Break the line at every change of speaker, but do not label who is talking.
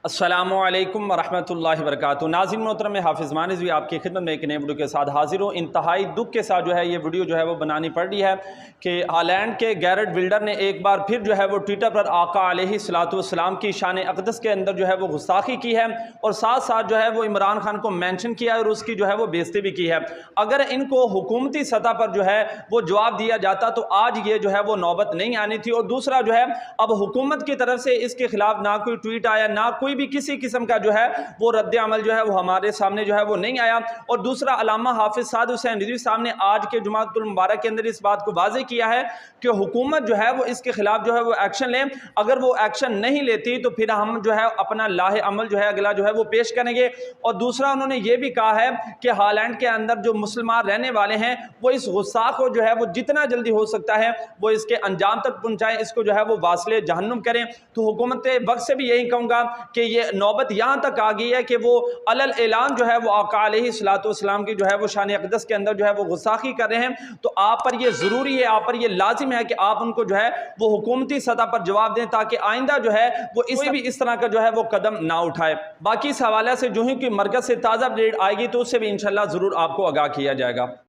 السلام علیکم ورحمۃ اللہ وبرکاتہ۔ ناظرین محترم، حافظ مانیزوی آپ کی خدمت میں ایک نئے ویڈیو کے ساتھ حاضر ہوں۔ انتہائی دکھ کے ساتھ جو ہے یہ ویڈیو جو ہے وہ بنانی پڑ رہی ہے کہ ہالینڈ کے گیرٹ ولڈر نے ایک بار پھر جو ہے وہ ٹویٹر پر آقا علیہ الصلوۃ والسلام کی شان اقدس کے اندر جو ہے وہ گستاخی کی ہے، اور ساتھ ساتھ جو ہے وہ عمران خان کو مینشن کیا اور اس کی جو ہے وہ بےزتی بھی کی ہے۔ اگر ان کو حکومتی سطح پر جو ہے وہ جواب دیا جاتا تو آج یہ جو ہے وہ نوبت نہیں آنی تھی۔ اور دوسرا جو ہے اب حکومت کی طرف سے اس کے خلاف نہ کوئی ٹویٹ آیا، نہ کوئی بھی کسی قسم کا جو ہے وہ رد عمل جو ہے وہ ہمارے سامنے جو ہے وہ نہیں آیا۔ اور دوسرا، علامہ حافظ سعد حسین رضوی صاحب نے آج کے جمعۃ المبارک کے اندر اس بات کو واضح کیا ہے کہ حکومت جو ہے وہ اس کے خلاف جو ہے وہ ایکشن لیں۔ اگر وہ ایکشن نہیں لیتی تو پھر ہم جو ہے اپنا لاہ عمل جو ہے اگلا جو ہے وہ پیش کریں گے۔ اور دوسرا، انہوں نے یہ بھی کہا ہے کہ ہالینڈ کے اندر جو مسلمان رہنے والے ہیں وہ اس غصہ کو جو ہے وہ جتنا جلدی ہو سکتا ہے وہ اس کے انجام تک پہنچائیں، اس کو جو ہے وہ واصل جہنم کریں۔ تو حکومت وقت سے بھی یہی کہوں گا کہ یہ نوبت یہاں تک آ گئی ہے کہ وہ علل اعلان جو ہے وہ آقا علیہ الصلوۃ والسلام کی جو ہے وہ شان اقدس کے اندر جو ہے وہ گستاخی کر رہے ہیں۔ تو آپ پر یہ ضروری ہے، آپ پر یہ لازم ہے کہ آپ ان کو جو ہے وہ حکومتی سطح پر جواب دیں، تاکہ آئندہ جو ہے وہ اس طرح کا جو ہے وہ قدم نہ اٹھائے۔ باقی اس حوالے سے جو ہی کوئی مرکز سے تازہ اپڈیٹ آئے گی تو اس سے بھی انشاءاللہ ضرور آپ کو آگاہ کیا جائے گا۔